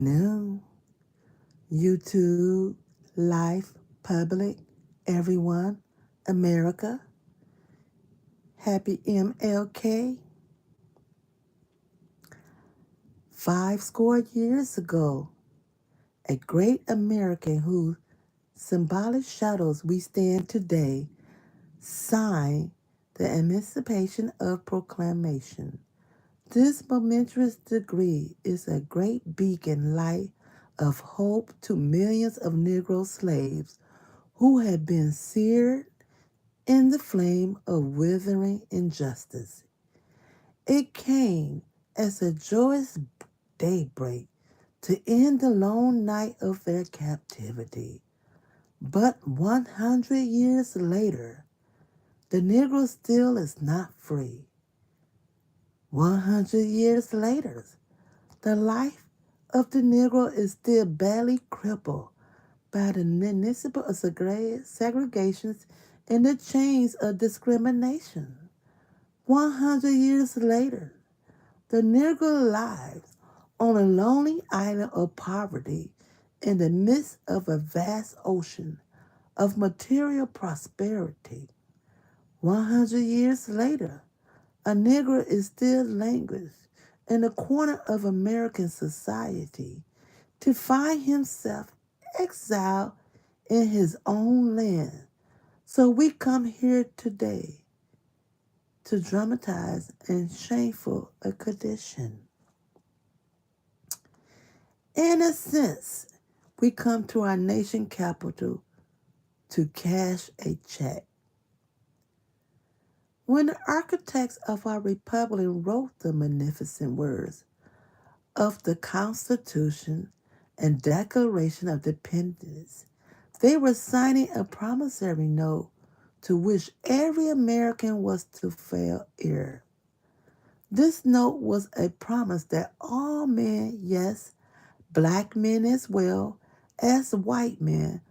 New YouTube, Life, Public, everyone, America, happy MLK. 50 years ago, a great American whose symbolic shadows we stand today signed the Emancipation of Proclamation. This momentous decree is a great beacon light of hope to millions of Negro slaves who had been seared in the flame of withering injustice. It came as a joyous daybreak to end the long night of their captivity. But 100 years later, the Negro still is not free. 100 years later, the life of the Negro is still badly crippled by the municipal segregations and the chains of discrimination. 100 years later, the Negro lives on a lonely island of poverty in the midst of a vast ocean of material prosperity. 100 years later, a Negro is still languished in a corner of American society to find himself exiled in his own land. So we come here today to dramatize and shameful a condition. In a sense, we come to our nation capital to cash a check. When the architects of our republic wrote the magnificent words of the Constitution and Declaration of Independence, they were signing a promissory note to which every American was to fail heir. This note was a promise that all men, yes, black men as well as white men,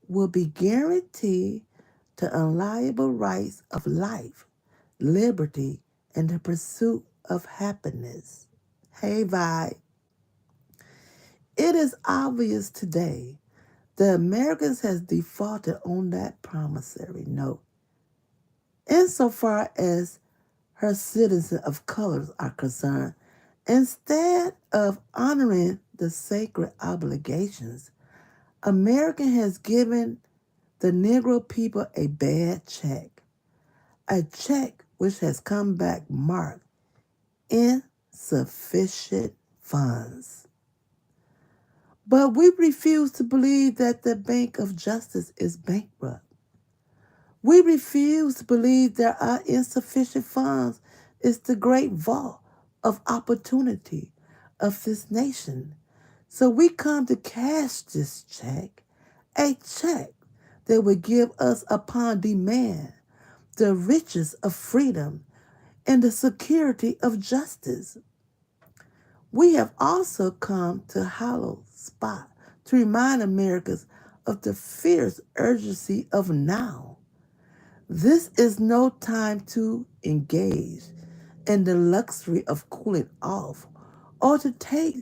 will be guaranteed the unalienable rights of life, liberty, and the pursuit of happiness. Hey, Vi, it is obvious today that Americans has defaulted on that promissory note insofar as her citizens of colors are concerned. Instead of honoring the sacred obligations, America has given the Negro people a bad check, a check which has come back marked insufficient funds. But we refuse to believe that the Bank of Justice is bankrupt. We refuse to believe there are insufficient funds is the great vault of opportunity of this nation. So we come to cash this check, a check that would give us upon demand the riches of freedom and the security of justice. We have also come to hollow spot to remind Americans of the fierce urgency of now. This is no time to engage in the luxury of cooling off or to take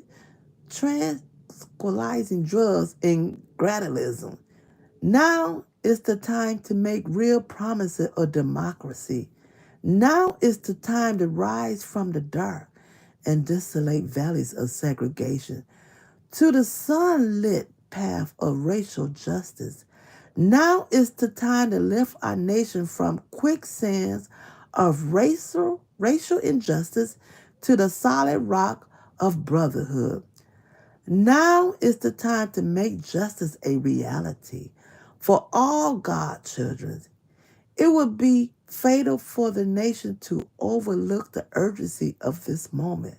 tranquilizing drugs and gradualism. Now is the time to make real promises of democracy. Now is the time to rise from the dark and desolate valleys of segregation to the sunlit path of racial justice. Now is the time to lift our nation from quicksands of racial injustice to the solid rock of brotherhood. Now is the time to make justice a reality for all God children. It would be fatal for the nation to overlook the urgency of this moment.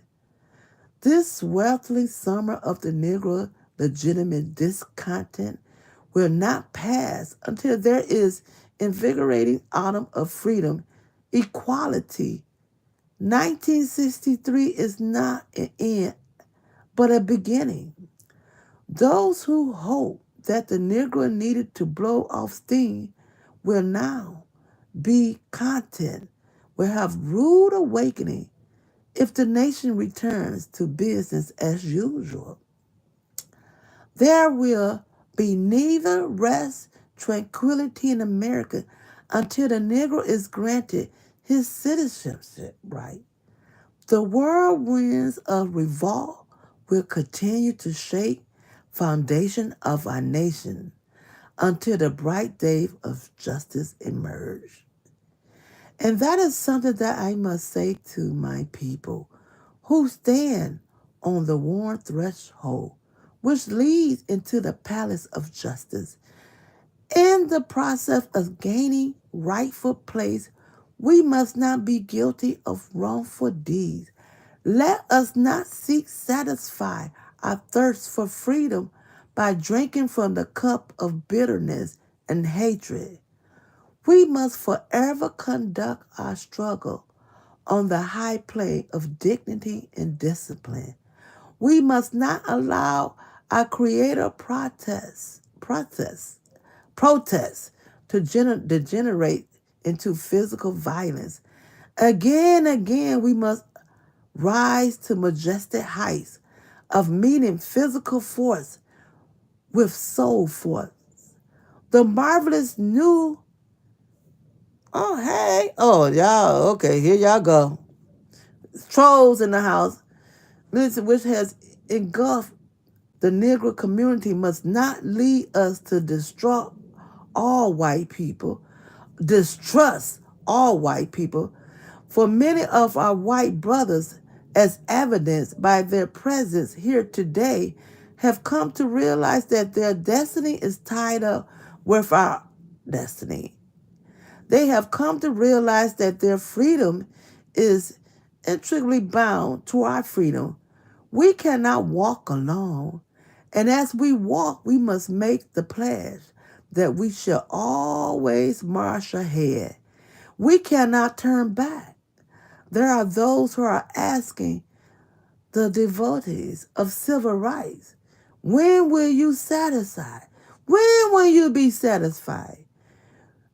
This sweltering summer of the Negro legitimate discontent will not pass until there is invigorating autumn of freedom, equality. 1963 is not an end, but a beginning. Those who hope that the Negro needed to blow off steam will now be content, will have rude awakening if the nation returns to business as usual. There will be neither rest, tranquility in America until the Negro is granted his citizenship right. The whirlwinds of revolt will continue to shake foundation of our nation until the bright day of justice emerge. And that is something that I must say to my people who stand on the worn threshold, which leads into the palace of justice. In the process of gaining rightful place, we must not be guilty of wrongful deeds. Let us not seek satisfy our thirst for freedom by drinking from the cup of bitterness and hatred. We must forever conduct our struggle on the high plane of dignity and discipline. We must not allow our creator protests to degenerate into physical violence. Again, we must rise to majestic heights of meeting physical force with soul force. The marvelous new, oh, hey, oh, y'all, okay, here y'all go. Trolls in the house, listen, which has engulfed the Negro community, must not lead us to distrust all white people, for many of our white brothers, as evidenced by their presence here today, have come to realize that their destiny is tied up with our destiny. They have come to realize that their freedom is intricately bound to our freedom. We cannot walk alone. And as we walk, we must make the pledge that we shall always march ahead. We cannot turn back. There are those who are asking the devotees of civil rights, when will you satisfy? When will you be satisfied?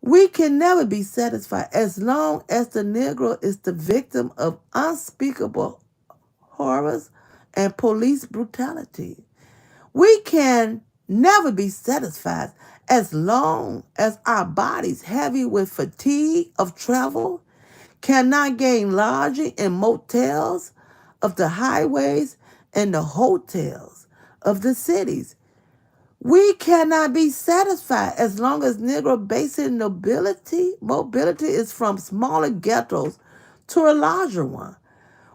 We can never be satisfied as long as the Negro is the victim of unspeakable horrors and police brutality. We can never be satisfied as long as our bodies, heavy with fatigue of travel, cannot gain lodging in motels of the highways and the hotels of the cities. We cannot be satisfied as long as Negro basic mobility is from smaller ghettos to a larger one.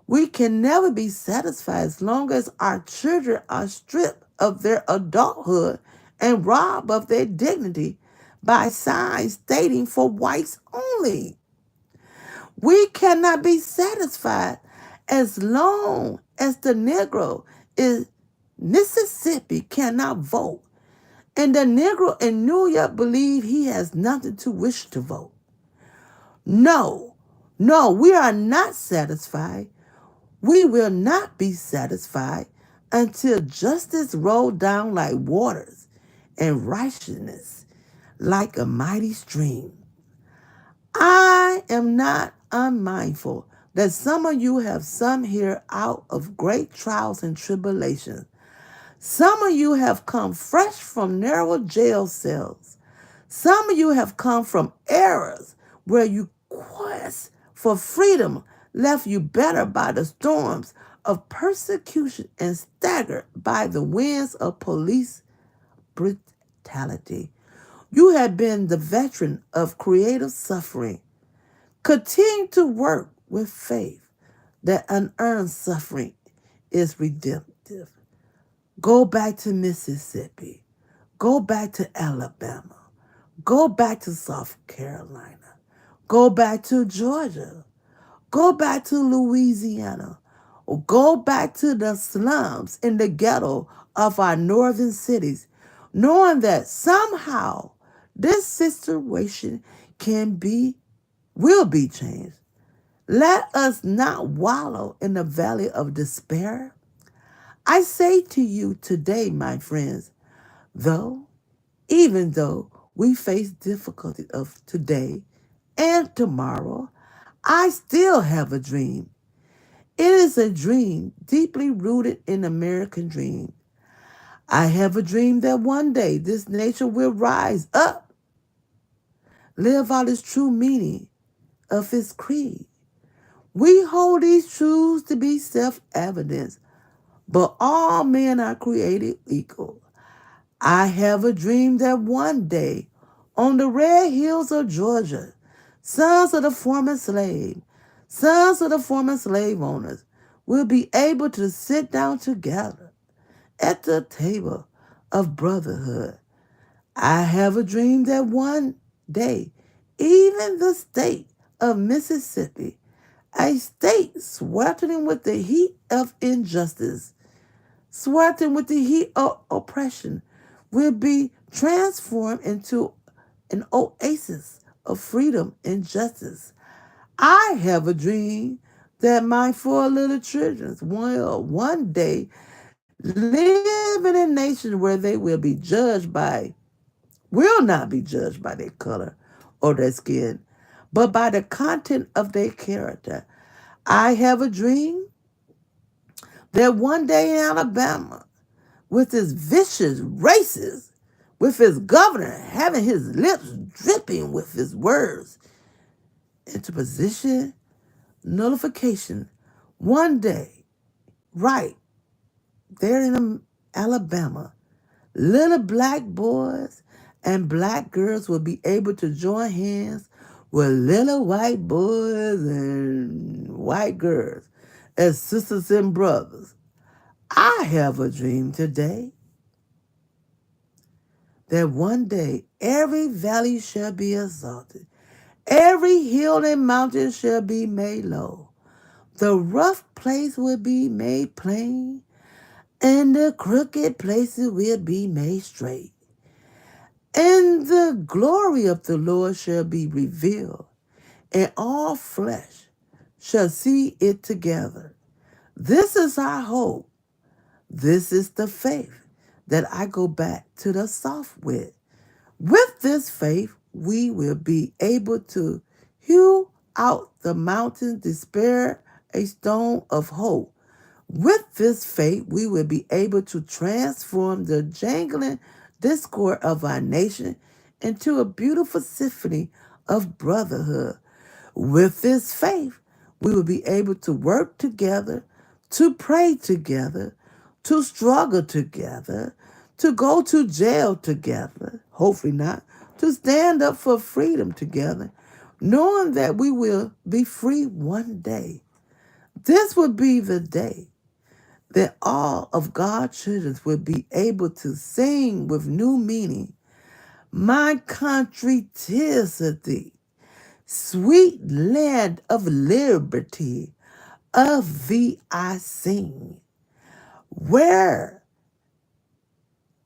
We can never be satisfied as long as our children are stripped of their adulthood and robbed of their dignity by signs stating for whites only. We cannot be satisfied as long as the Negro in Mississippi cannot vote and the Negro in New York believe he has nothing to wish to vote. No, we are not satisfied. We will not be satisfied until justice roll down like waters and righteousness like a mighty stream. I am not unmindful that some of you have some here out of great trials and tribulations. Some of you have come fresh from narrow jail cells. Some of you have come from eras where your quest for freedom left you battered by the storms of persecution and staggered by the winds of police brutality. You have been the veteran of creative suffering. Continue to work with faith that unearned suffering is redemptive. Go back to Mississippi. Go back to Alabama. Go back to South Carolina. Go back to Georgia. Go back to Louisiana. Or go back to the slums in the ghetto of our northern cities, knowing that somehow this situation will be changed. Let us not wallow in the valley of despair. I say to you today, my friends, even though we face difficulty of today and tomorrow, I still have a dream. It is a dream deeply rooted in American dream. I have a dream that one day this nation will rise up, live out its true meaning of its creed. We hold these truths to be self-evident, but all men are created equal. I have a dream that one day, on the red hills of Georgia, sons of the former slave owners, will be able to sit down together at the table of brotherhood. I have a dream that one day, even the state of Mississippi, a state sweltering with the heat of injustice, sweltering with the heat of oppression, will be transformed into an oasis of freedom and justice. I have a dream that my four little children will one day live in a nation where they will not be judged by their color or their skin, but by the content of their character. I have a dream that one day in Alabama, with his vicious racist, with his governor having his lips dripping with his words, into position nullification, one day, right there in Alabama, little black boys and black girls will be able to join hands with little white boys and white girls as sisters and brothers. I have a dream today that one day every valley shall be exalted, every hill and mountain shall be made low, the rough place will be made plain, and the crooked places will be made straight. And the glory of the Lord shall be revealed, and all flesh shall see it together. This is our hope. This is the faith that I go back to the south with. With this faith, we will be able to hew out the mountain despair a stone of hope. With this faith, we will be able to transform the jangling discord of our nation into a beautiful symphony of brotherhood. With this faith, we will be able to work together, to pray together, to struggle together, to go to jail together, hopefully not, to stand up for freedom together, knowing that we will be free one day. This will be the day that all of God's children will be able to sing with new meaning. My country, 'tis of thee, sweet land of liberty, of thee I sing. Where,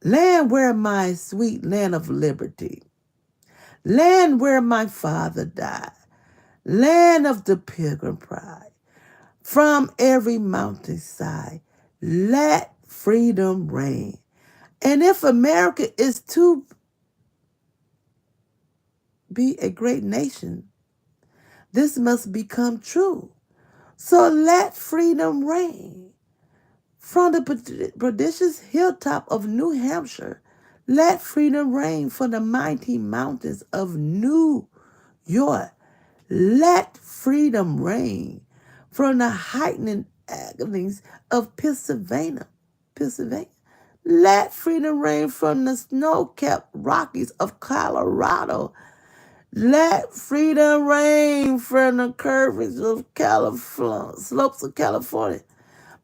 land where my sweet land of liberty, land where my father died, land of the pilgrim pride, from every mountainside, let freedom reign. And if America is to be a great nation, this must become true. So let freedom reign. From the prodigious hilltop of New Hampshire, let freedom reign from the mighty mountains of New York. Let freedom reign from the heightening agonies of Pennsylvania. Let freedom reign from the snow-capped Rockies of Colorado. Let freedom reign from the curves of slopes of California.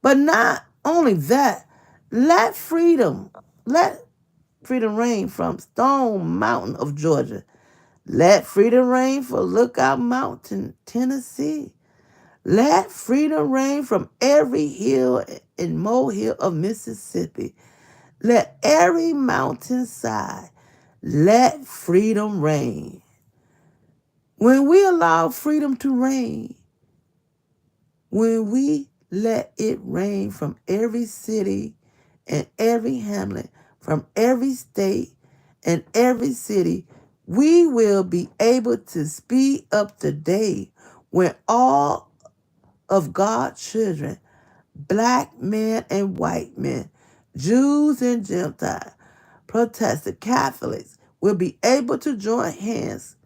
But not only that, let freedom reign from Stone Mountain of Georgia. Let freedom reign for Lookout Mountain, Tennessee. Let freedom reign from every hill and molehill of Mississippi. Let every mountainside, let freedom reign. When we allow freedom to reign, when we let it rain from every city and every hamlet, from every state and every city, we will be able to speed up the day when all of God's children, black men and white men, Jews and Gentiles, Protestant Catholics will be able to join hands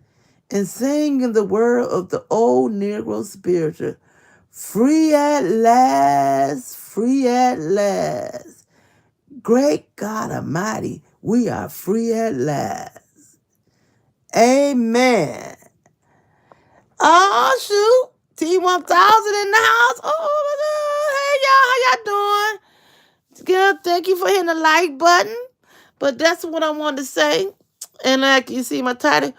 and sing in the word of the old Negro spiritual. Free at last, free at last. Great God Almighty, we are free at last. Amen. Oh, shoot. T1000 in the house. Oh, my God. Hey, y'all. How y'all doing? Good. Thank you for hitting the like button. But that's what I wanted to say. And like you see my title,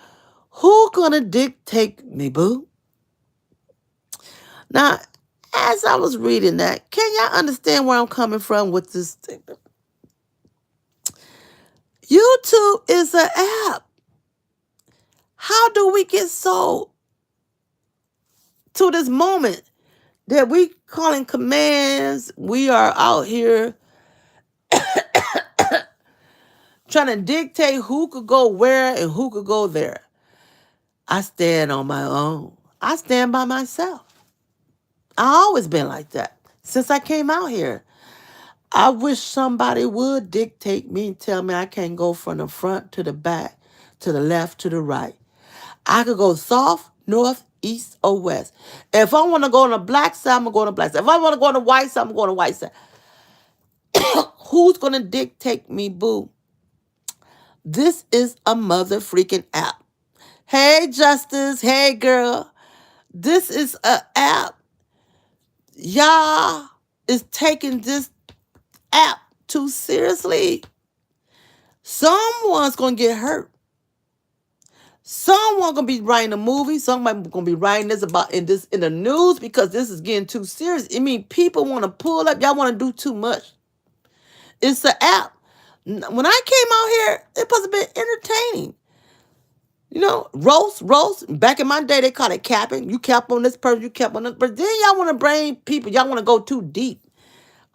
who gonna dictate me, boo? Now, as I was reading that, can y'all understand where I'm coming from with this thing? YouTube is an app. How do we get so to this moment that we calling commands? We are out here trying to dictate who could go where and who could go there. I stand on my own. I stand by myself. I always been like that since I came out here. I wish somebody would dictate me and tell me I can't go from the front to the back, to the left, to the right. I could go south, north, east, or west. If I want to go on the black side, I'm going to go on the black side. If I want to go on the white side, I'm going on the white side. Who's going to dictate me, boo? This is a mother freaking app. Hey, Justice. Hey, girl. This is an app. Y'all is taking this app too seriously. Someone's going to get hurt. Someone gonna be writing a movie. Somebody gonna be writing this about in the news because this is getting too serious. I mean, people want to pull up. Y'all want to do too much. It's an app. When I came out here, it supposed to be entertaining. You know, roast. Back in my day, they called it capping. You cap on this person, you cap on this. But then y'all want to bring people. Y'all want to go too deep.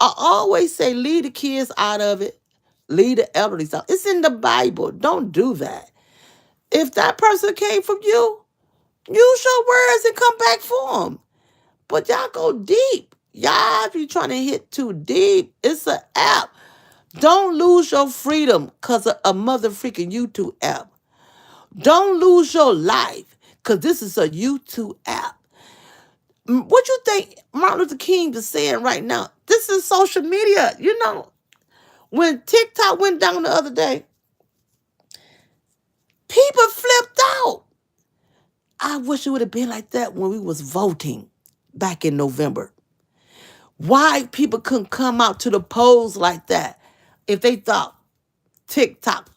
I always say, leave the kids out of it. Leave the elderly out. It's in the Bible. Don't do that. If that person came from you, use your words and come back for them. But y'all go deep. Y'all be trying to hit too deep. It's an app. Don't lose your freedom because of a mother freaking YouTube app. Don't lose your life because this is a YouTube app. What you think Martin Luther King is saying right now? This is social media. You know, when TikTok went down the other day, people flipped out. I wish it would have been like that when we was voting back in November. Why people couldn't come out to the polls like that if they thought TikTok.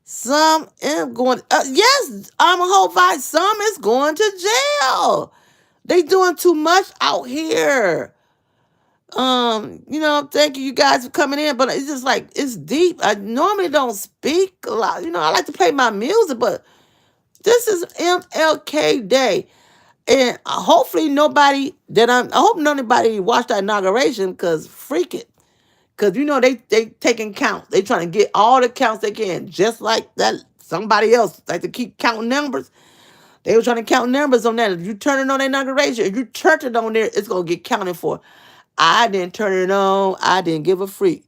Some is going, yes, I'm a whole fight. Some is going to jail. They doing too much out here. Thank you guys for coming in, but it's just like, it's deep. I normally don't speak a lot. I like to play my music, but this is MLK Day. And hopefully I hope nobody watched that inauguration because freak it. Because, they taking counts. They trying to get all the counts they can. Just like that somebody else like to keep counting numbers. They were trying to count numbers on that. If you turn it on the inauguration, if you turn it on there, it's going to get counted for. I didn't turn it on. I didn't give a freak.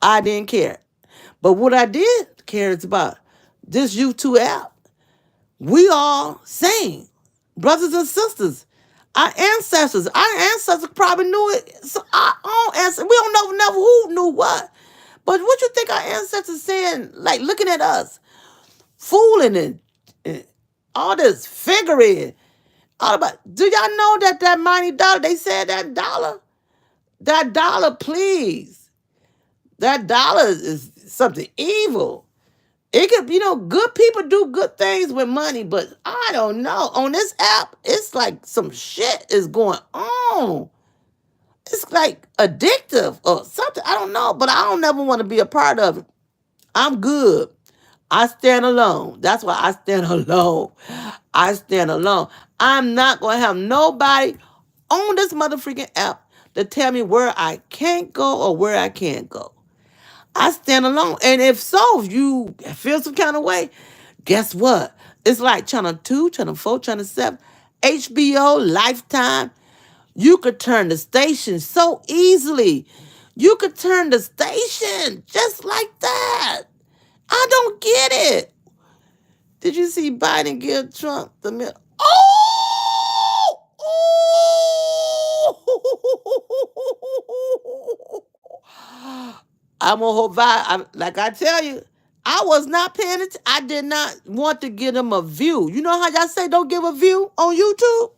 I didn't care. But what I did care is about this YouTube app. We all sing. Brothers and sisters. Our ancestors probably knew it. So our own ancestors, we don't know who knew what. But what you think our ancestors saying, like looking at us, fooling and all this figuring, all about. Do y'all know that mighty dollar? They said that dollar, please, that dollar is something evil. It could, good people do good things with money, but I don't know. On this app, it's like some shit is going on. It's like addictive or something. I don't know, but I don't never want to be a part of it. I'm good. I stand alone. That's why I stand alone. I stand alone. I'm not going to have nobody on this motherfucking app to tell me where I can't go or where I can't go. I stand alone. And if so, if you feel some kind of way, guess what? It's like Channel 2, Channel 4, Channel 7, HBO, Lifetime. You could turn the station so easily. You could turn the station just like that. I don't get it. Did you see Biden give Trump the middle? Oh! Oh! I'm gonna hope like I tell you, I was not paying attention. I did not want to give him a view. You know how y'all say don't give a view on YouTube?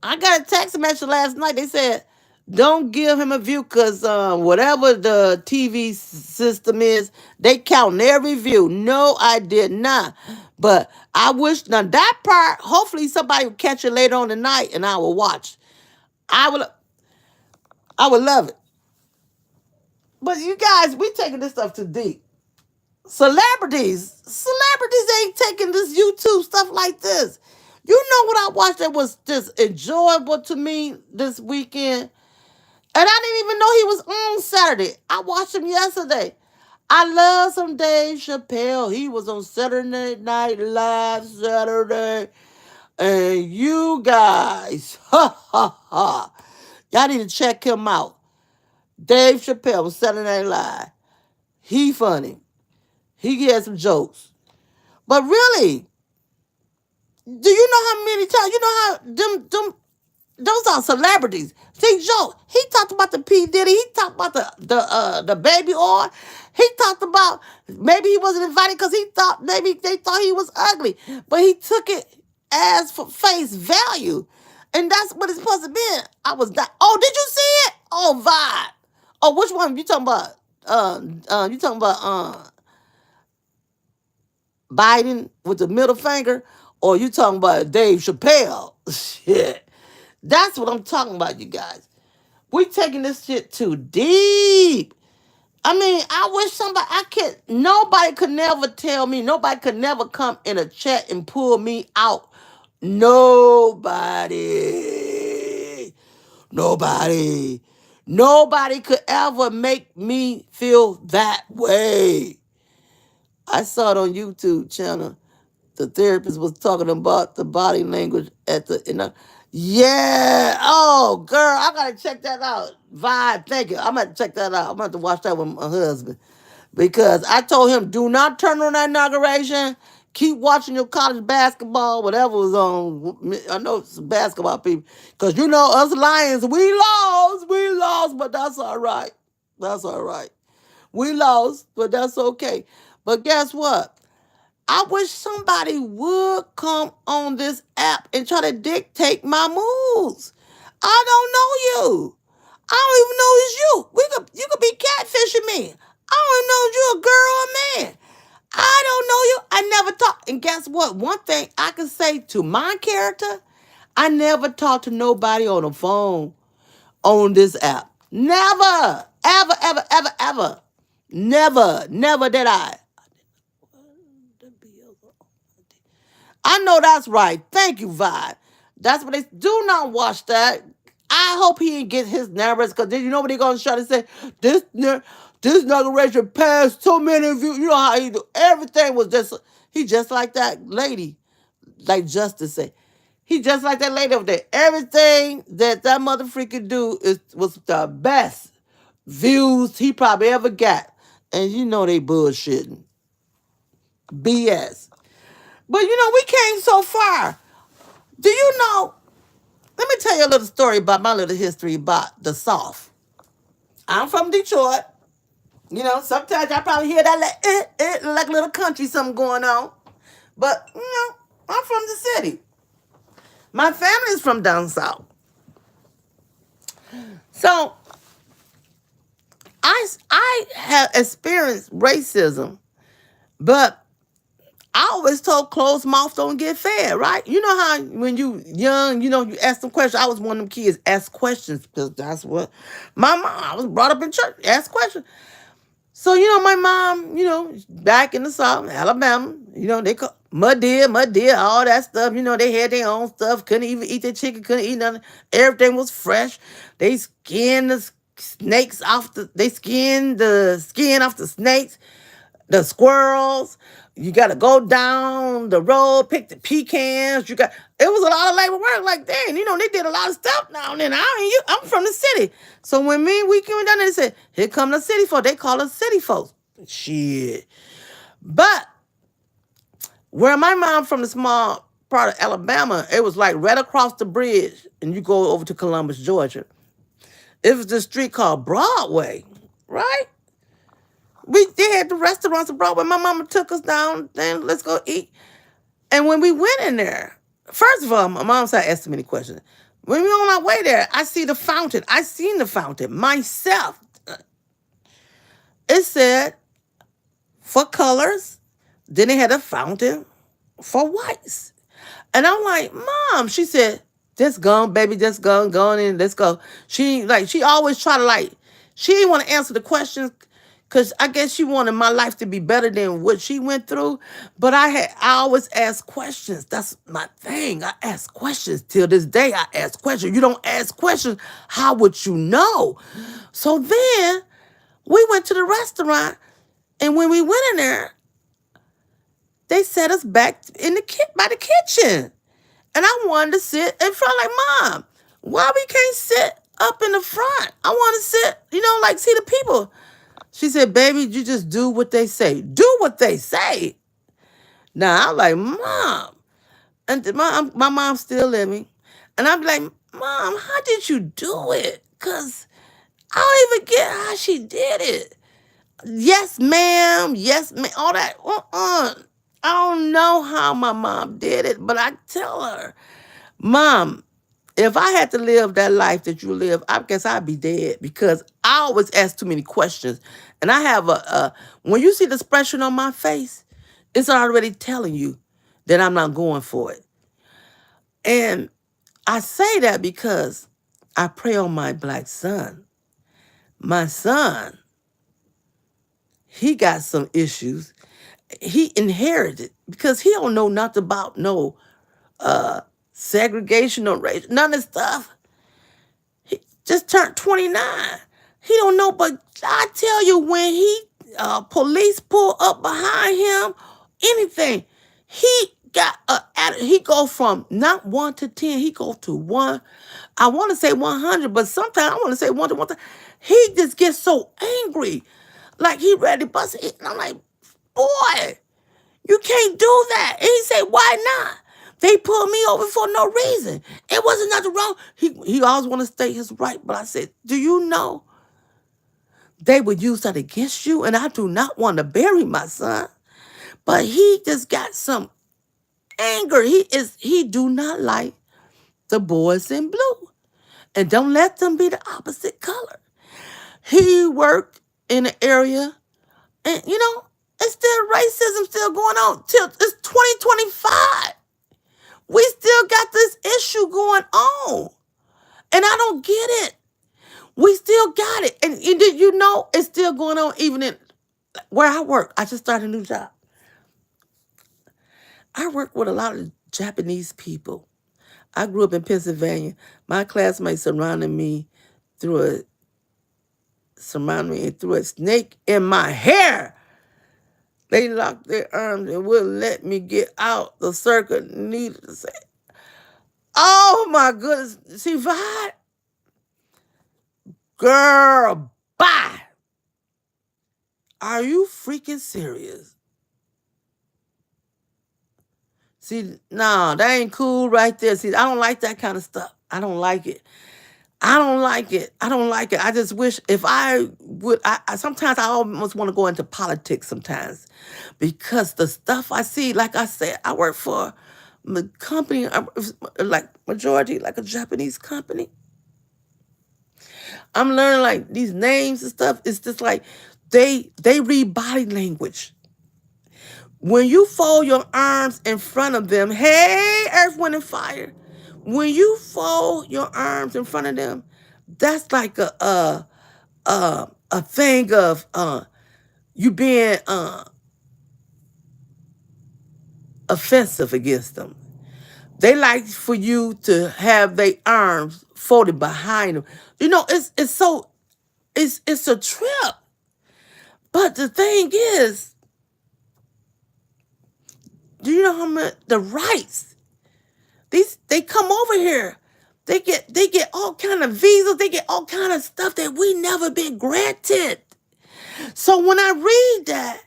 I got a text message last night. They said, don't give him a view because whatever the TV system is, they count every view. No, I did not. But I wish, now that part, hopefully somebody will catch it later on tonight and I will watch. I would, I would love it. But you guys, we taking this stuff too deep. Celebrities ain't taking this YouTube stuff like this. You know what I watched that was just enjoyable to me this weekend? And I didn't even know he was on Saturday. I watched him yesterday. I love some Dave Chappelle. He was on Saturday Night Live Saturday. And you guys, y'all need to check him out. Dave Chappelle on Saturday Night Live. He funny. He has some jokes. But really, do you know how many times, you know how them those are celebrities. See, Joe, he talked about the P. Diddy. He talked about the baby oil. He talked about maybe he wasn't invited because he thought maybe they thought he was ugly. But he took it as for face value. And that's what it's supposed to be. I was that. Oh, did you see it? Oh, vibe. Oh, which one you talking about? You talking about Biden with the middle finger? Or you talking about Dave Chappelle? Shit. That's what I'm talking about, you guys. We taking this shit too deep. I mean, I wish nobody could never tell me, nobody could never come in a chat and pull me out. Nobody. Nobody. Nobody could ever make me feel that way. I saw it on YouTube channel. The therapist was talking about the body language at yeah. Oh, girl, I gotta check that out. Vibe, thank you. I'm gonna check that out. I'm gonna have to watch that with my husband because I told him, do not turn on that inauguration. Keep watching your college basketball, whatever was on. I know it's basketball people because you know us Lions, we lost, but that's all right. That's all right. We lost, but that's okay. But guess what? I wish somebody would come on this app and try to dictate my moves. I don't know you. I don't even know it's you. You could be catfishing me. I don't even know if you're a girl or a man. I don't know you. I never talk. And guess what? One thing I can say to my character, I never talk to nobody on the phone on this app. Never. Ever, ever, ever, ever. Never did I. I know that's right. Thank you, Vi. That's what they do not watch that. I hope he didn't get his numbers because then you know what they're going to try to say? This inauguration passed so many of you. You know how he do. Everything was he just like that lady, like Justice said. He just like that lady over there. Everything that mother freaker do was the best views he probably ever got. And you know they bullshitting. BS. But you know, we came so far. Do you know? Let me tell you a little story about my little history about the South. I'm from Detroit. You know, sometimes I probably hear that like a little country something going on. But, you know, I'm from the city. My family's from down south. So, I have experienced racism, but I always told closed mouth don't get fed, right? You know how when you young, you know, you ask them questions. I was one of them kids, ask questions, because that's what my mom, I was brought up in church, ask questions. So, you know, my mom, you know, back in the South, Alabama, you know, they call mud deer, all that stuff. You know, they had their own stuff, couldn't even eat their chicken, couldn't eat nothing. Everything was fresh. They skinned the snakes off they skinned the skin off the snakes, the squirrels. You got to go down the road, pick the pecans. It was a lot of labor work. Like, dang, they did a lot of stuff now and then. I'm from the city. So when we came down there, they said, here come the city folks. They call us city folks. Shit. But where my mom from, the small part of Alabama, it was like right across the bridge, and you go over to Columbus, Georgia. It was this street called Broadway, right? They had the restaurants of Broadway. My mama took us down, then let's go eat. And when we went in there, first of all, my mom started asking many questions. When we were on our way there, I see the fountain. I seen the fountain myself. It said for colors. Then they had a fountain for whites. And I'm like, Mom, she said, just gone, baby, just gone in, let's go. She always try to she didn't want to answer the questions because I guess she wanted my life to be better than what she went through. But I always ask questions. That's my thing. I ask questions. Till this day, I ask questions. You don't ask questions, how would you know? So then we went to the restaurant, and when we went in there, they set us back in by the kitchen. And I wanted to sit in front, like, Mom, why we can't sit up in the front? I want to sit, see the people. She said, baby, you just do what they say. Do what they say. Now, I'm like, Mom. And my mom's still living. And I'm like, Mom, how did you do it? Because I don't even get how she did it. Yes, ma'am. Yes, ma'am. All that. I don't know how my mom did it, but I tell her, Mom, if I had to live that life that you live, I guess I'd be dead because I always ask too many questions. And I have when you see the expression on my face, it's already telling you that I'm not going for it. And I say that because I pray on my black son. My son, he got some issues. He inherited because he don't know nothing about no segregation or race, none of this stuff. He just turned 29. He don't know, but I tell you, when police pull up behind him, anything, he got he go from not 1 to 10, he go to 1. I want to say 100, but sometimes I want to say 1 to 1. He just gets so angry, like he ready to bust it. And I'm like, boy, you can't do that. And he said, why not? They pulled me over for no reason. It wasn't nothing wrong. He always want to state his right. But I said, do you know they would use that against you? And I do not want to bury my son. But he just got some anger. He do not like the boys in blue. And don't let them be the opposite color. He worked in an area, and it's still racism still going on till it's 2025. We still got this issue going on. And I don't get it. We still got it. And did you know it's still going on even in where I work? I just started a new job. I work with a lot of Japanese people. I grew up in Pennsylvania. My classmates surrounded me through a snake in my hair. They locked their arms and wouldn't let me get out the circuit. Needed to say, oh my goodness. See, Vi, girl, bye. Are you freaking serious? See, no, that ain't cool right there. See, I don't like that kind of stuff. I don't like it. I don't like it. I just wish if I would, sometimes I almost want to go into politics sometimes because the stuff I see, like I said, I work for a company, like majority, like a Japanese company. I'm learning like these names and stuff. It's just like they read body language. When you fold your arms in front of them, hey, Earth, Wind, and Fire. When you fold your arms in front of them, that's like a thing of you being offensive against them. They like for you to have their arms folded behind them. It's a trip. But the thing is, do you know how much the rights They come over here. They get all kind of visas. They get all kind of stuff that we never been granted. So when I read that,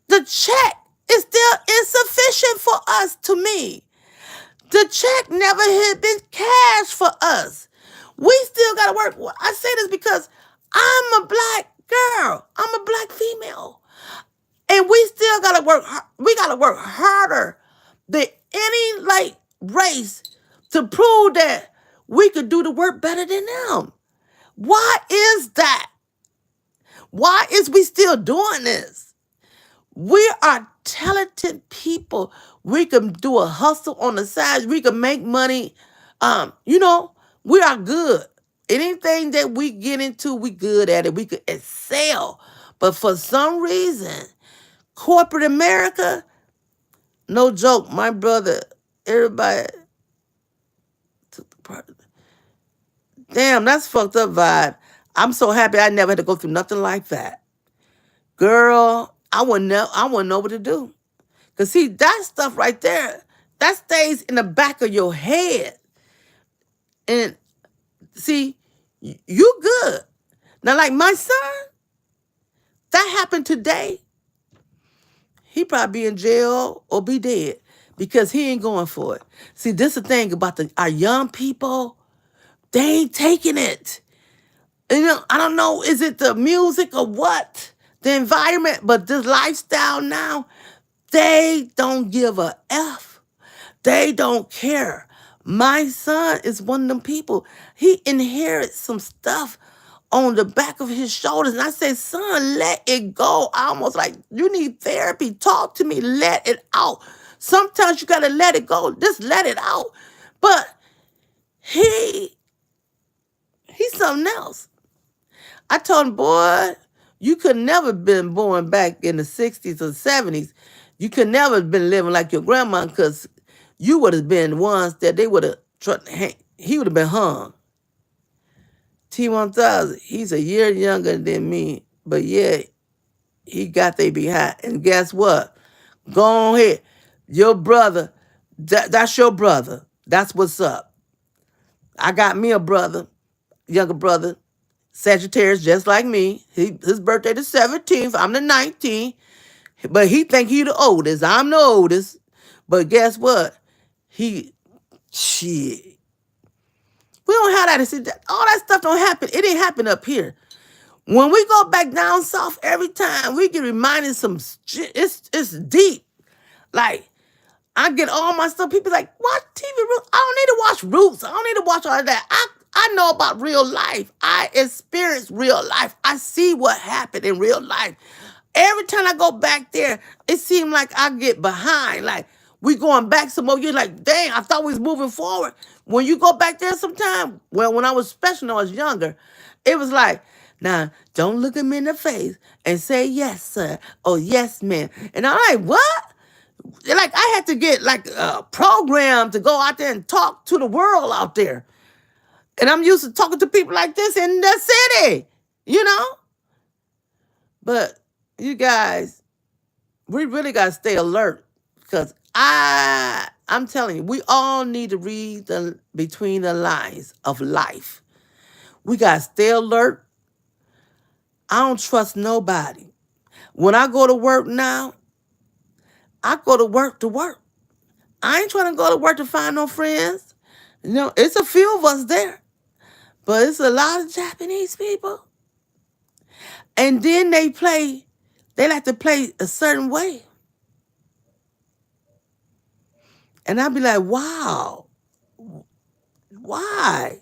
the check is still insufficient for us. To me, the check never had been cashed for us. We still gotta work. Well, I say this because I'm a black girl. I'm a black female. And we still gotta work. We gotta work harder than any like race to prove that we could do the work better than them. Why is that? Why is we still doing this? We are talented people. We can do a hustle on the side. We can make money. You know, we are good. Anything that we get into, we good at it. We could excel. But for some reason, corporate America, no joke, my brother, everybody took the part. Damn, that's fucked up vibe. I'm so happy I never had to go through nothing like that. Girl, I wouldn't know what to do. Cause see, that stuff right there, that stays in the back of your head. And see, you good. Now, like my son, that happened today. He probably be in jail or be dead because he ain't going for it. See, this is the thing about our young people. They ain't taking it. You know, I don't know, is it the music or what? The environment, but this lifestyle now, they don't give a F. They don't care. My son is one of them people. He inherits some stuff on the back of his shoulders. And I say, son, let it go. I almost like, you need therapy. Talk to me. Let it out. Sometimes you got to let it go. Just let it out. But he's something else. I told him, boy, you could never been born back in the 60s or 70s. You could never been living like your grandma because you would have been ones that they would have, he would have been hung. T-1000, he's a year younger than me, but yeah, he got they behind. And guess what? Go on ahead. Your brother, that's your brother. That's what's up. I got me a brother, younger brother, Sagittarius, just like me. His birthday the 17th. I'm the 19th. But he think he the oldest. I'm the oldest. But guess what? Shit. We don't have that. See, all that stuff don't happen. It didn't happen up here. When we go back down south, every time we get reminded some shit. It's deep. Like, I get all my stuff. People like, watch TV Roots. I don't need to watch Roots. I don't need to watch all of that. I know about real life. I experience real life. I see what happened in real life. Every time I go back there, it seems like I get behind. Like, we going back some more. You're like, dang, I thought we was moving forward. When you go back there sometime, well, when I was, especially when I was younger, it was like, now, don't look at me in the face and say yes, sir, or yes, ma'am. And I'm like, what? Like, I had to get like a program to go out there and talk to the world out there. And I'm used to talking to people like this in the city, you know? But you guys, we really got to stay alert because I'm telling you, we all need to read between the lines of life. We got to stay alert. I don't trust nobody. When I go to work now, I go to work to work. I ain't trying to go to work to find no friends. You know, it's a few of us there, but it's a lot of Japanese people. And then they like to play a certain way. And I'd be like, wow, why?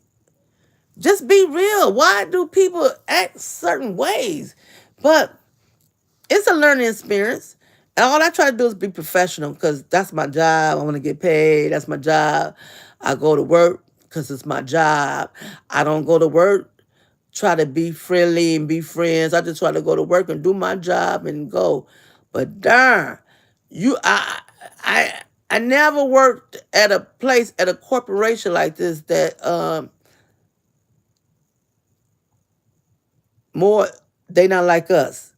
Just be real. Why do people act certain ways? But it's a learning experience. And all I try to do is be professional because that's my job. I want to get paid. That's my job. I go to work because it's my job. I don't go to work, try to be friendly and be friends. I just try to go to work and do my job and go. But darn, I never worked at a place, at a corporation like this that they not like us.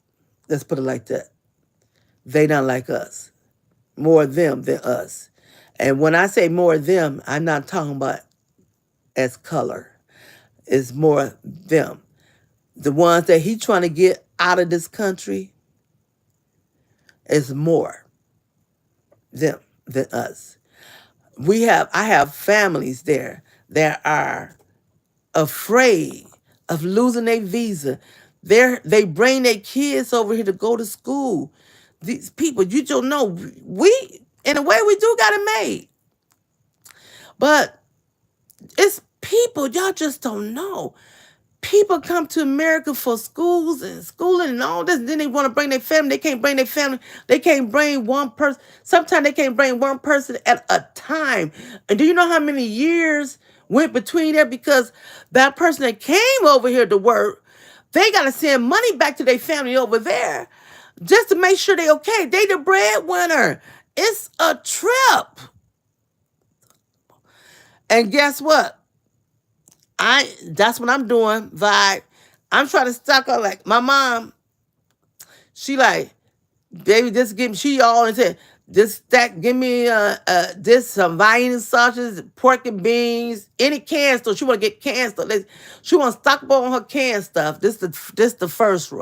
Let's put it like that. They not like us. More them than us. And when I say more of them, I'm not talking about as color. It's more them. The ones that he trying to get out of this country is more them than us. I have families there that are afraid of losing their visa. They bring their kids over here to go to school. These people, you don't know, we in a way we do got it made. But it's people, y'all just don't know. People come to America for schools and schooling and all this. And then they want to bring their family. They can't bring their family. They can't bring one person. Sometimes they can't bring one person at a time. And do you know how many years went between there? Because that person that came over here to work, they got to send money back to their family over there just to make sure they okay. They the breadwinner. It's a trip. And guess what? That's what I'm doing, vibe. I'm trying to stock up. Like my mom, she like, baby, just give me, she all and said, give me this some Vienna sausages, pork and beans, any canned stuff. She want to get canned stuff. She want to stock up on her canned stuff. This the first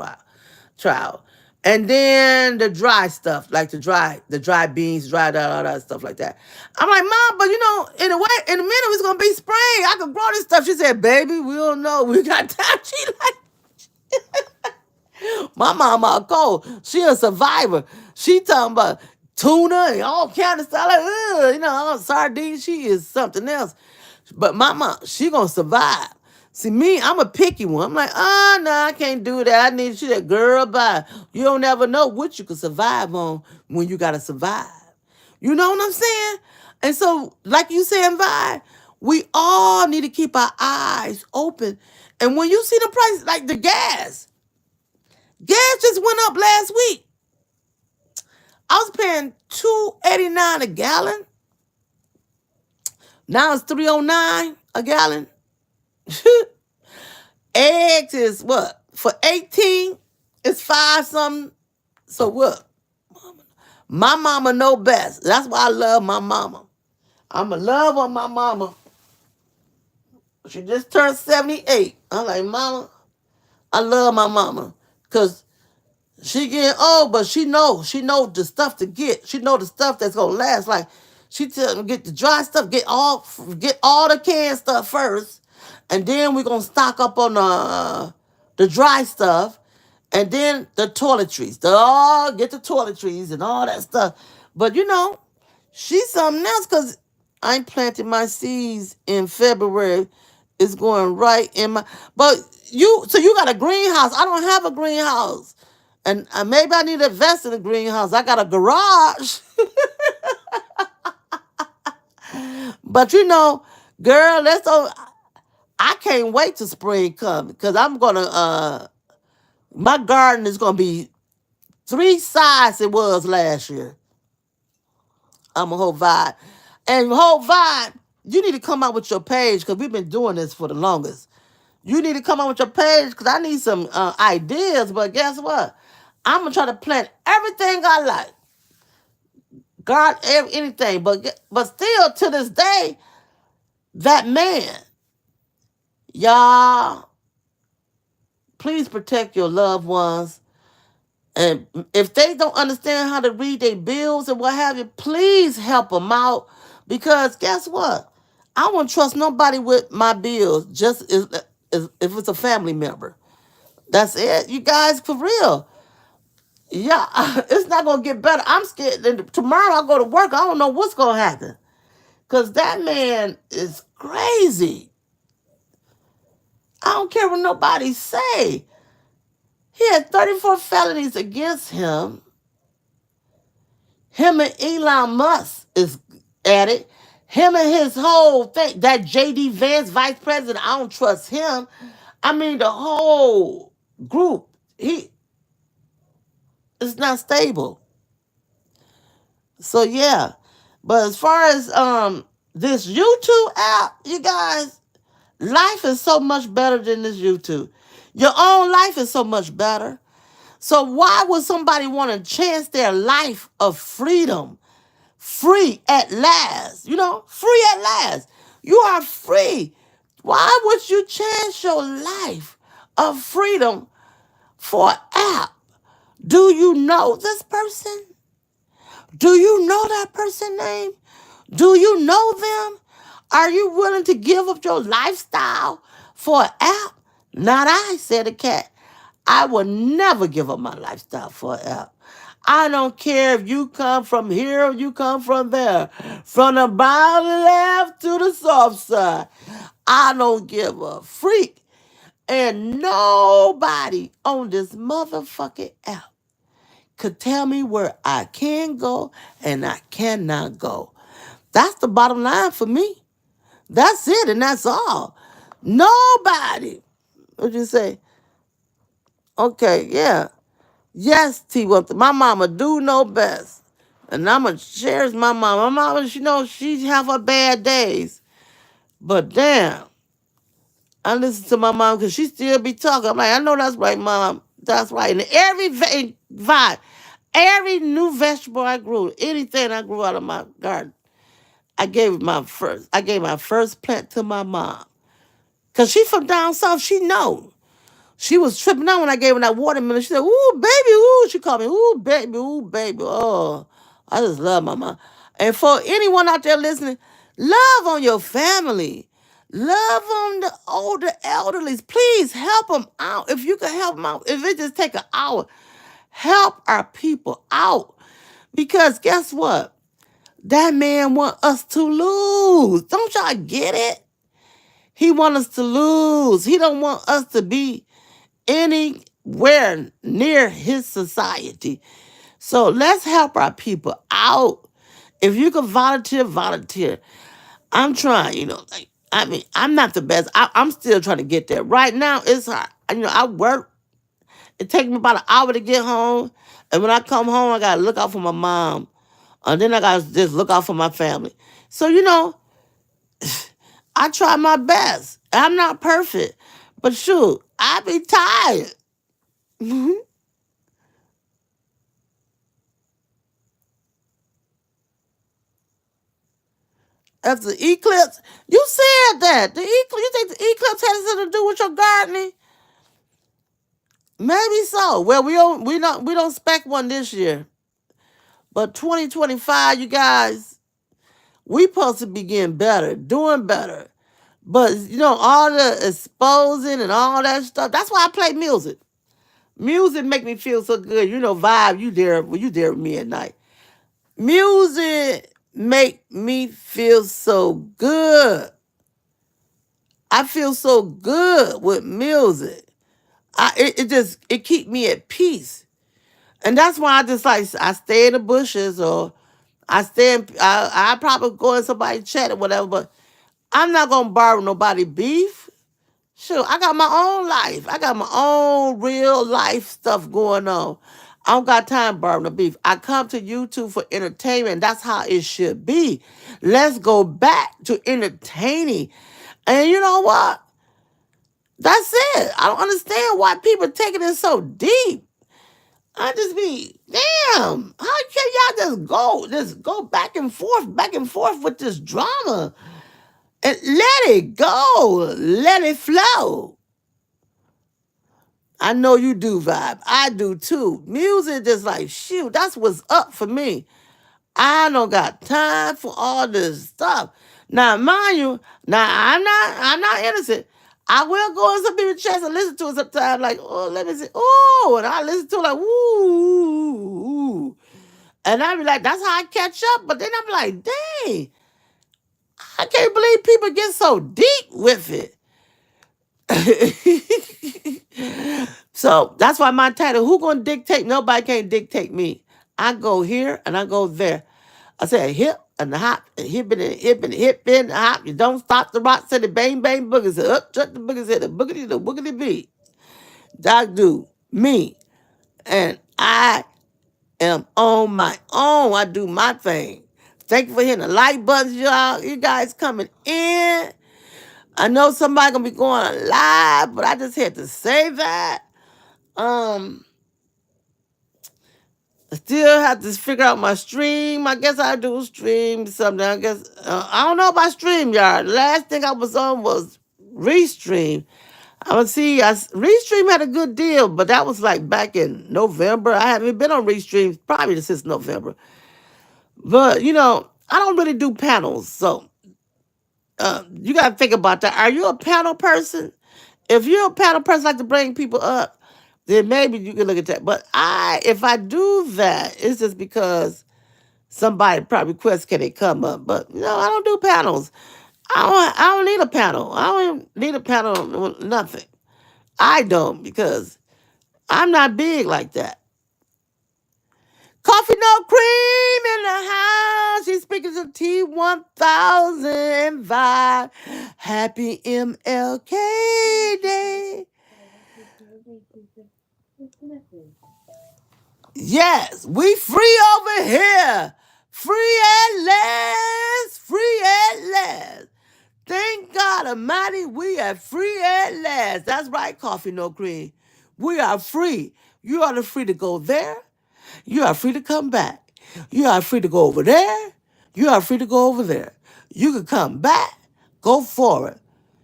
trial. And then the dry stuff, like the dry beans, all that stuff like that. I'm like, Mom, but in a minute it's gonna be spring. I can grow this stuff. She said, baby, we don't know. We got time. She like, my mama cold. She a survivor. She talking about tuna and all kind of stuff. Like, sardines. She is something else. But my mom, she gonna survive. See me, I'm a picky one. I'm like, no, I can't do that. I need you that girl by. You don't ever know what you can survive on when you gotta survive. You know what I'm saying? And so, like you saying, Vi, we all need to keep our eyes open. And when you see the price, like the gas just went up last week. I was paying $2.89 a gallon. Now it's $3.09 a gallon. Eggs is what? For 18, it's 5 something. So what? My mama know best. That's why I love my mama. I'm a love on my mama. She just turned 78. I'm like, Mama, I love my mama. Because she getting old, but she knows the stuff to get. She know the stuff that's going to last. Like, she tell me get the dry stuff, get all the canned stuff first. And then we're going to stock up on the dry stuff. And then the toiletries. Get the toiletries and all that stuff. But, she's something else because I ain't planted my seeds in February. It's going right in my... But you got a greenhouse. I don't have a greenhouse. And maybe I need to invest in a greenhouse. I got a garage. But, girl, I can't wait till spring comes because I'm going to... my garden is going to be 3 size it was last year. I'm a whole vibe. And whole vibe, you need to come out with your page because we've been doing this for the longest. You need to come out with your page because I need some ideas. But guess what? I'm going to try to plant everything I like. God, anything. But still, to this day, that man, y'all, please protect your loved ones. And if they don't understand how to read their bills and what have you, please help them out. Because guess what? I won't trust nobody with my bills just if it's a family member. That's it. You guys, for real. Yeah, it's not going to get better. I'm scared. Tomorrow I go to work. I don't know what's going to happen. Because that man is crazy. I don't care what nobody say. He had 34 felonies against him. Him and Elon Musk is at it. Him and his whole thing. That J.D. Vance, vice president, I don't trust him. I mean, the whole group. It's not stable. So, yeah. But as far as this YouTube app, you guys, life is so much better than this YouTube. Your own life is so much better. So why would somebody want to chance their life of freedom free at last. You know, free at last. You are free. Why would you change your life of freedom for an app? Do you know this person? Do you know that person's name? Do you know them? Are you willing to give up your lifestyle for an app? Not I, said the cat. I will never give up my lifestyle for an app. I don't care if you come from here or you come from there, from the bottom left to the soft side. I don't give a freak. And nobody on this motherfucking app could tell me where I can go and I cannot go. That's the bottom line for me. That's it, and that's all. Nobody. What'd you say? Okay, yeah. Yes, T. My mama do know best. And I'ma cherish my mama. My mama, she have her bad days. But damn, I listen to my mom because she still be talking. I'm like, I know that's right, Mom. That's right. And every vibe, every new vegetable I grew, anything I grew out of my garden, I gave my first plant to my mom. Cause she from down south, she know. She was tripping out when I gave her that watermelon. She said, ooh, baby, ooh. She called me, ooh, baby, ooh, baby. Oh, I just love my mom. And for anyone out there listening, love on your family. Love on the older elderly. Please help them out. If you can help them out, if it just take an hour, help our people out. Because guess what? That man want us to lose. Don't y'all get it? He want us to lose. He don't want us to be anywhere near his society. So let's help our people out. If you can volunteer, volunteer. I'm trying, I'm not the best. I'm still trying to get there. Right now, it's hard. I work. It takes me about an hour to get home. And when I come home, I got to look out for my mom. And then I got to just look out for my family. So, I try my best. I'm not perfect. But shoot, I be tired. After the eclipse, you said that. You think the eclipse had something to do with your gardening? Maybe so. Well, we don't expect one this year. But 2025, you guys, we supposed to be getting better, doing better. But all the exposing and all that stuff, that's why I play music. Music make me feel so good. Vibe, you there with me at night. Music make me feel so good. I feel so good with music. It keep me at peace. And that's why I stay in the bushes, or I probably go in somebody's chat or whatever, but I'm not gonna borrow nobody beef. Sure, I got my own life. I got my own real life stuff going on. I don't got time borrowing the beef. I come to YouTube for entertainment. That's how it should be. Let's go back to entertaining. And you know what? That's it. I don't understand why people taking it so deep. I just be, damn, how can y'all just go back and forth with this drama and let it go, let it flow. I know you do, Vibe. I do too. Music just like, shoot, that's what's up for me. I don't got time for all this stuff. Now, mind you, I'm not innocent. I will go in some people's chest and listen to it sometimes, like, oh, let me see. Oh, and I listen to it like, ooh. And I be like, that's how I catch up. But then I'm like, dang, I can't believe people get so deep with it. So that's why my title, who gonna dictate? Nobody can dictate me. I go here and I go there. I say a hip and a hop, a hip and a hip and a hip and a hop. You don't stop the rock, say the bang bang boogers. Up, chuck the boogers, hit the boogity beat. Doc do me. And I am on my own. I do my thing. Thank you for hitting the like buttons, y'all. You guys coming in. I know somebody gonna be going live, but I just had to say that. I still have to figure out my stream. I guess I do stream something. I guess I don't know about StreamYard. The last thing I was on was Restream. I would see. Restream had a good deal, but that was like back in November. I haven't been on Restream probably since November. But I don't really do panels, so you got to think about that. Are you a panel person? If you're a panel person, like to bring people up, then maybe you can look at that. But if I do that, it's just because somebody probably requests can they come up. But I don't do panels. I don't need a panel. I don't need a panel. Nothing. I don't because I'm not big like that. Coffee no cream in the house. She's speaking to T1000 vibe. Happy MLK Day. Yes, we free over here. Free at last. Free at last. Thank God Almighty, we are free at last. That's right, Coffee No Cream. We are free. You are free to go there. You are free to come back. You are free to go over there. You are free to go over there. You can come back, go forward.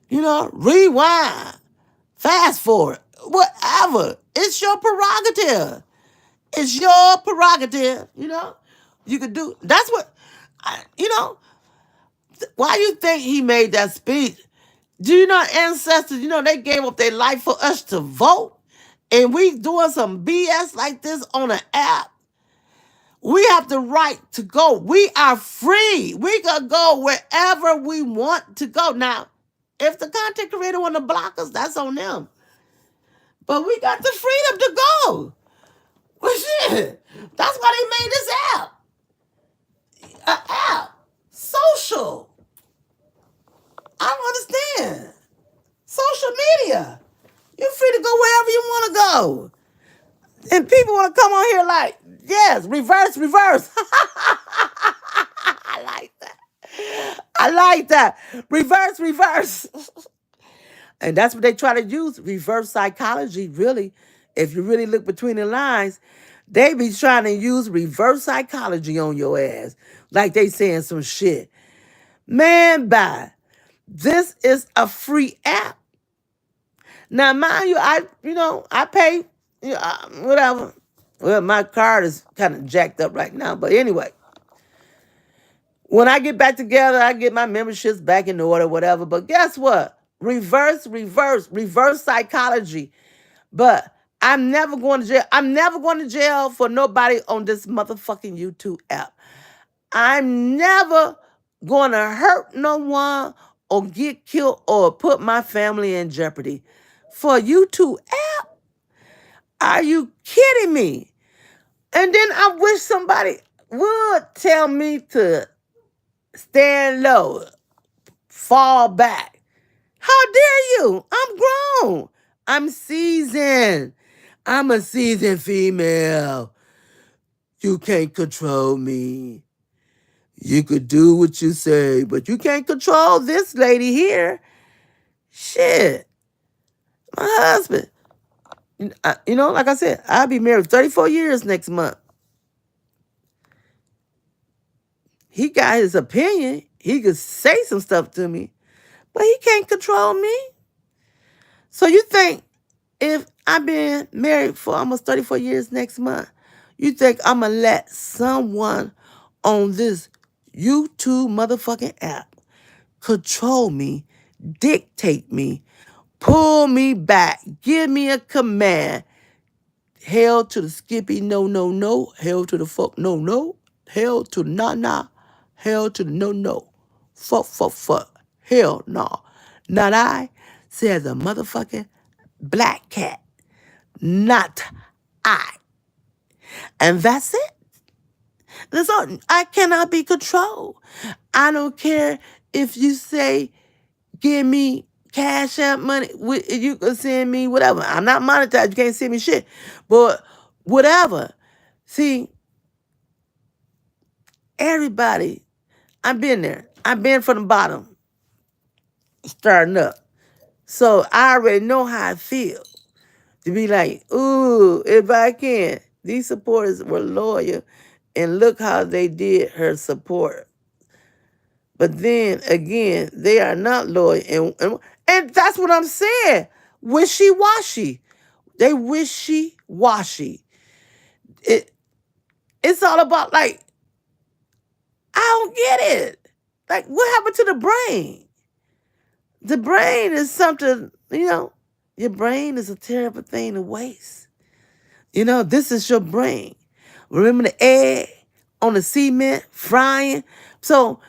Rewind, fast forward, whatever. It's your prerogative. It's your prerogative. You could do. That's what. Why you think he made that speech? Do you know ancestors? They gave up their life for us to vote, and we doing some BS like this on an app. We have the right to go. We are free. We can go wherever we want to go. Now, if the content creator want to block us, that's on them. But we got the freedom to go. Well, shit. That's why they made this app. An app. Social. I don't understand. Social media. You're free to go wherever you want to go. And people want to come on here like, yes, reverse. I like that. I like that. Reverse. And that's what they try to use, reverse psychology, really. If you really look between the lines, they be trying to use reverse psychology on your ass. Like they saying some shit. Man, bye. This is a free app. Now, mind you, I pay, whatever. Well, my card is kind of jacked up right now. But anyway, when I get back together, I get my memberships back in order, whatever. But guess what? Reverse psychology. But I'm never going to jail. I'm never going to jail for nobody on this motherfucking YouTube app. I'm never going to hurt no one or get killed or put my family in jeopardy for a YouTube app. Are you kidding me? And then I wish somebody would tell me to stand low, fall back. How dare you? I'm grown. I'm seasoned. I'm a seasoned female. You can't control me. You could do what you say, but you can't control this lady here. Shit. My husband. Like I said, I'll be married 34 years next month. He got his opinion. He could say some stuff to me, but he can't control me. So you think if I've been married for almost 34 years next month, you think I'm going to let someone on this YouTube motherfucking app control me, dictate me, pull me back, give me a command? Hell to the Skippy, no. Hell to the fuck, no. Hell to the nah. Hell to the no. Fuck. Hell no. Not I, says a motherfucking black cat. Not I. And that's it. That's all. I cannot be controlled. I don't care if you say, give me Cash App money. You can send me whatever. I'm not monetized. You can't send me shit. But whatever. See, everybody, I've been there. I've been from the bottom, starting up. So I already know how I feel. To be like, ooh, if I can. These supporters were loyal, and look how they did her support. But then again, they are not loyal, and that's what I'm saying. Wishy washy. They wishy washy. It's all about like I don't get it. Like what happened to the brain? The brain is something, your brain is a terrible thing to waste. This is your brain. Remember the egg on the cement frying? So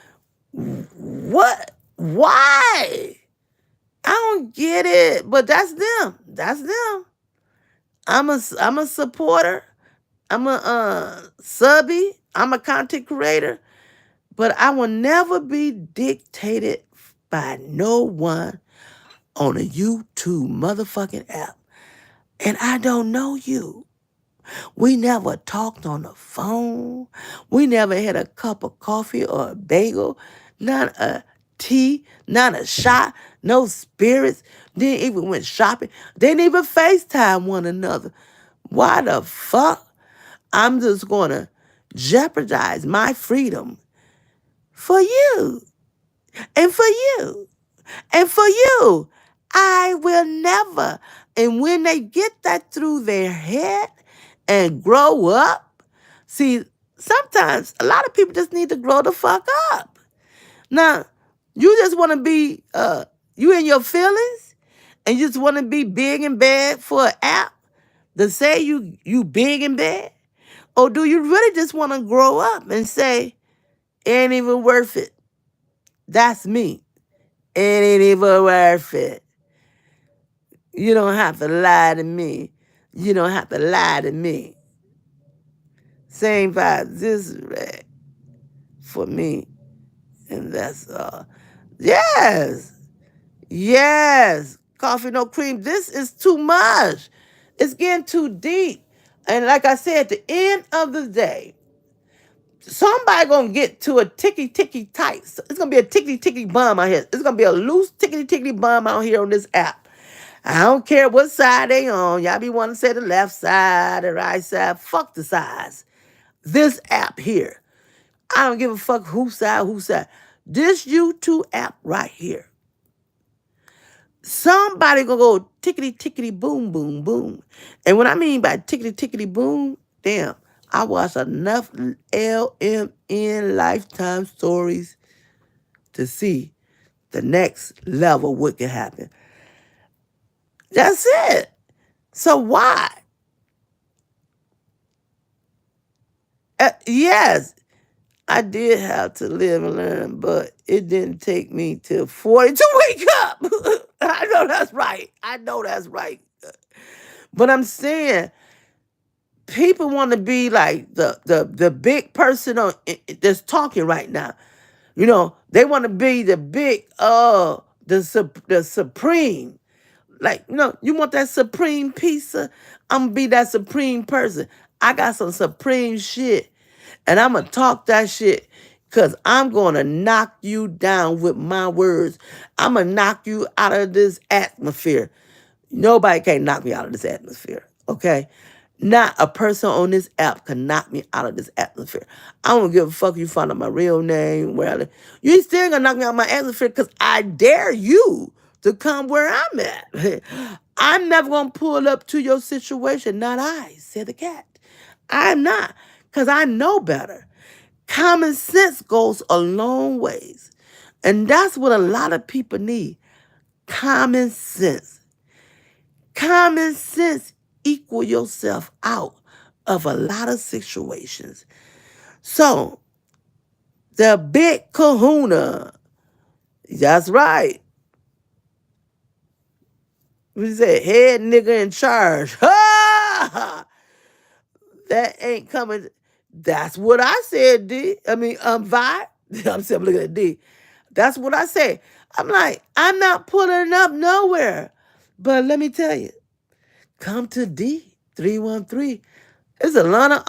what? Why? I don't get it. But that's them. That's them. I'm a supporter. I'm a subby. I'm a content creator. But I will never be dictated by no one on a YouTube motherfucking app. And I don't know you. We never talked on the phone. We never had a cup of coffee or a bagel, not a tea, not a shot, no spirits. Didn't even went shopping. Didn't even FaceTime one another. Why the fuck? I'm just going to jeopardize my freedom for you and for you and for you. I will never. And when they get that through their head and grow up, see, sometimes a lot of people just need to grow the fuck up. Now, you just want to be, you in your feelings and you just want to be big and bad for an app to say you big and bad? Or do you really just want to grow up and say, it ain't even worth it? That's me. It ain't even worth it. You don't have to lie to me. You don't have to lie to me. Same vibe. This is right for me. And that's all. Yes. Yes. Coffee, no cream. This is too much. It's getting too deep. And like I said, at the end of the day, somebody gonna get to a ticky tight. It's gonna be a ticky bomb out here. It's gonna be a loose ticky bomb out here on this app. I don't care what side they on. Y'all be wanting to say the left side, the right side. Fuck the sides. This app here. I don't give a fuck whose side. This YouTube app right here. Somebody gonna go tickety boom boom boom. And what I mean by tickety boom, damn, I watched enough LMN Lifetime stories to see the next level what can happen. That's it. So why? Yes, I did have to live and learn, but it didn't take me till 40 to wake up. I know that's right. But I'm saying people want to be like the big person that's talking right now. They want to be the big the supreme. Like, you want that supreme pizza? I'm going to be that supreme person. I got some supreme shit. And I'm going to talk that shit because I'm going to knock you down with my words. I'm going to knock you out of this atmosphere. Nobody can knock me out of this atmosphere, okay? Not a person on this app can knock me out of this atmosphere. I don't give a fuck if you find out my real name. You ain't still going to knock me out of my atmosphere because I dare you to come where I'm at. I'm never going to pull up to your situation. Not I, said the cat. I'm not, because I know better. Common sense goes a long ways. And that's what a lot of people need. Common sense. Common sense equal yourself out of a lot of situations. So, the big kahuna, that's right. We said head nigga in charge. That ain't coming. That's what I said, D. I mean, Vi. I'm looking at D. That's what I said. I'm like, I'm not pulling up nowhere. But let me tell you, come to D313. There's a lot of,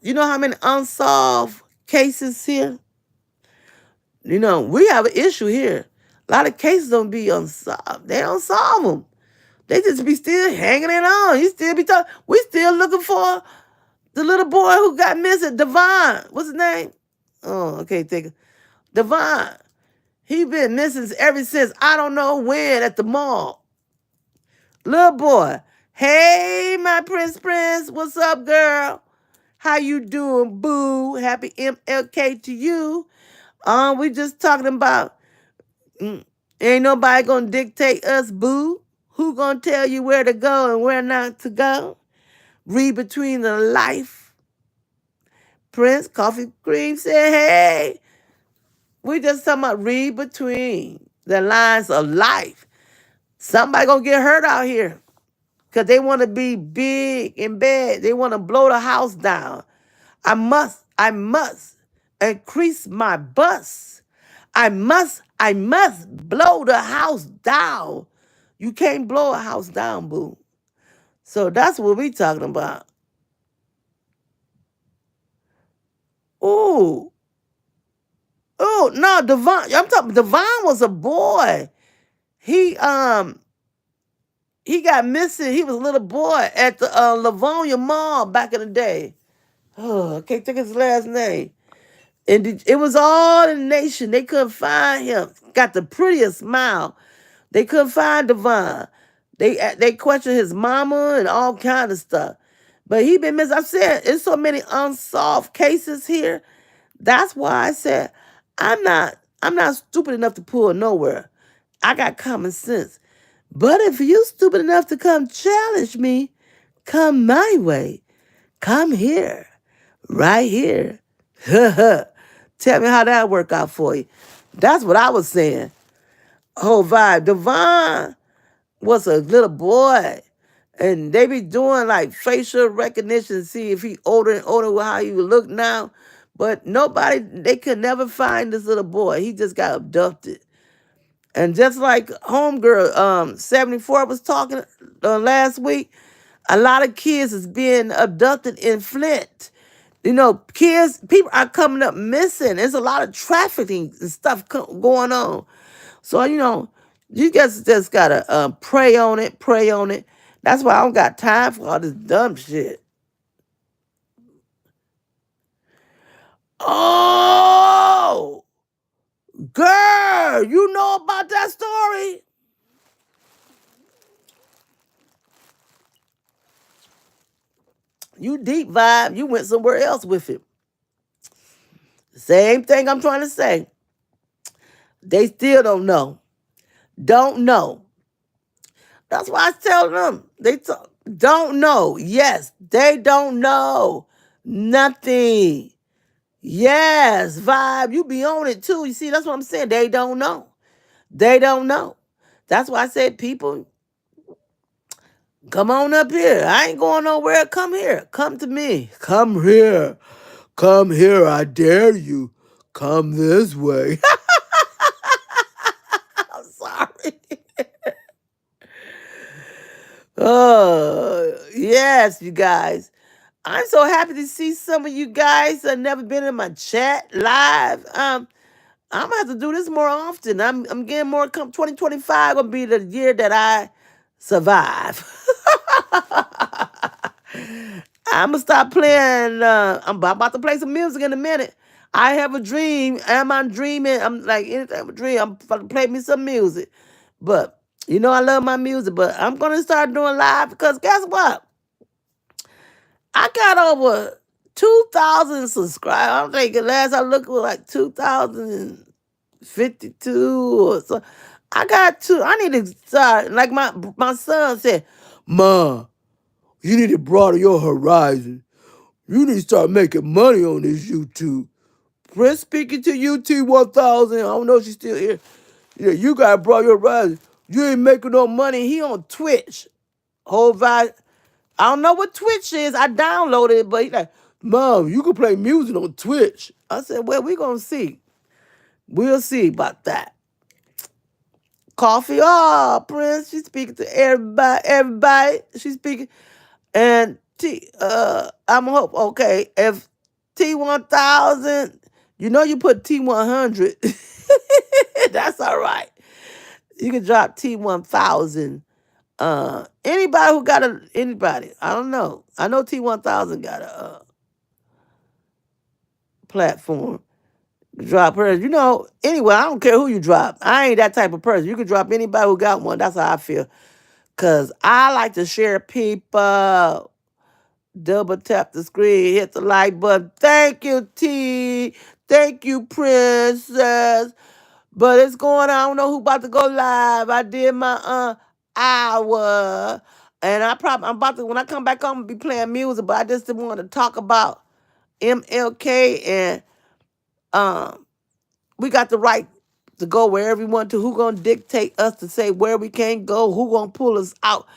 You know how many unsolved cases here? We have an issue here. A lot of cases don't be unsolved. They don't solve them. They just be still hanging it on. He still be talking. We still looking for the little boy who got missing, Devon. What's his name? Oh, okay, think of Devon. He been missing ever since I don't know when at the mall. Little boy. Hey, my Prince. What's up, girl? How you doing, boo? Happy MLK to you. We just talking about ain't nobody gonna dictate us, boo. Who gonna tell you where to go and where not to go? Read between the life. Prince Coffee Cream said, hey, we just talking about read between the lines of life. Somebody gonna get hurt out here because they want to be big in bed. They want to blow the house down. I must increase my bus. I must blow the house down. You can't blow a house down, boo. So that's what we talking about. Ooh. Oh, no, Devon. I'm talking Devon was a boy. He got missing. He was a little boy at the Livonia Mall back in the day. Oh, I can't think of his last name. And it was all in the nation. They couldn't find him. Got the prettiest smile. They couldn't find Devon. They questioned his mama and all kind of stuff. But he been missing. I said, there's so many unsolved cases here. That's why I said, I'm not stupid enough to pull nowhere. I got common sense. But if you stupid enough to come challenge me, come my way. Come here. Right here. Tell me how that work out for you. That's what I was saying. Whole vibe. Devon was a little boy. And they be doing like facial recognition, see if he older and older, how he would look now. But they could never find this little boy. He just got abducted. And just like Homegirl 74 was talking last week, a lot of kids is being abducted in Flint. You know, people are coming up missing. There's a lot of trafficking and stuff going on. So, you guys just gotta pray on it. That's why I don't got time for all this dumb shit. Oh, girl, you know about that story? You deep vibe. You went somewhere else with it. Same thing I'm trying to say. They still don't know. Don't know. That's why I tell them. Don't know. Yes, they don't know. Nothing. Yes, vibe. You be on it too. You see, that's what I'm saying. They don't know. They don't know. That's why I said, people, come on up here. I ain't going nowhere. Come here. Come to me. Come here. Come here. I dare you. Come this way. I'm sorry. Oh, yes, you guys. I'm so happy to see some of you guys that never been in my chat live. I'm gonna have to do this more often. I'm getting more. 2025 gonna be the year that I survive. I'm gonna stop playing. I'm about to play some music in a minute. I have a dream. Am I dreaming? I'm like anything but dream. I'm about to play me some music. But I love my music. But I'm gonna start doing live because guess what? I got over 2,000 subscribers. I'm thinking last I looked was like 2,052 or so. I need to start, like my son said, Ma, you need to broaden your horizon. You need to start making money on this YouTube. Prince speaking to UT1000. I don't know if she's still here. Yeah, you got to broaden your horizon. You ain't making no money. He on Twitch. Whole vibe. I don't know what Twitch is. I downloaded it, but he's like, Mom, you can play music on Twitch. I said, well, we're going to see. We'll see about that. Coffee. Oh, Prince. She's speaking to everybody. She's speaking. And I'm hope, okay, if T1000, you put T100. That's all right. You can drop T1000 Anybody who got anybody, I don't know. I know T1000 got a platform. Drop hers. Anyway, I don't care who you drop. I ain't that type of person. You can drop anybody who got one. That's how I feel. Because I like to share people. Double tap the screen, hit the like button. Thank you, T. Thank you, Princess. But it's going on. I don't know who about to go live. I did my hour. And I'm about to, when I come back home, I'm gonna be playing music, but I just didn't want to talk about MLK, and we got the right to go wherever we want to. Who gonna dictate us to say where we can't go? Who gonna pull us out?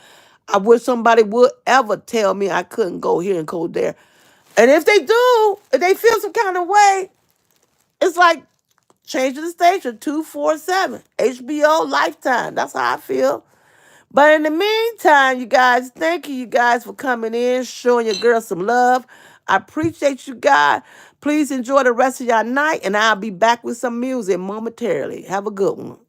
I wish somebody would ever tell me I couldn't go here and go there. And if they do, if they feel some kind of way, it's like changing the station 247 HBO Lifetime. That's how I feel. But in the meantime, you guys, thank you guys for coming in, showing your girl some love. I appreciate you guys. Please enjoy the rest of your night, and I'll be back with some music momentarily. Have a good one.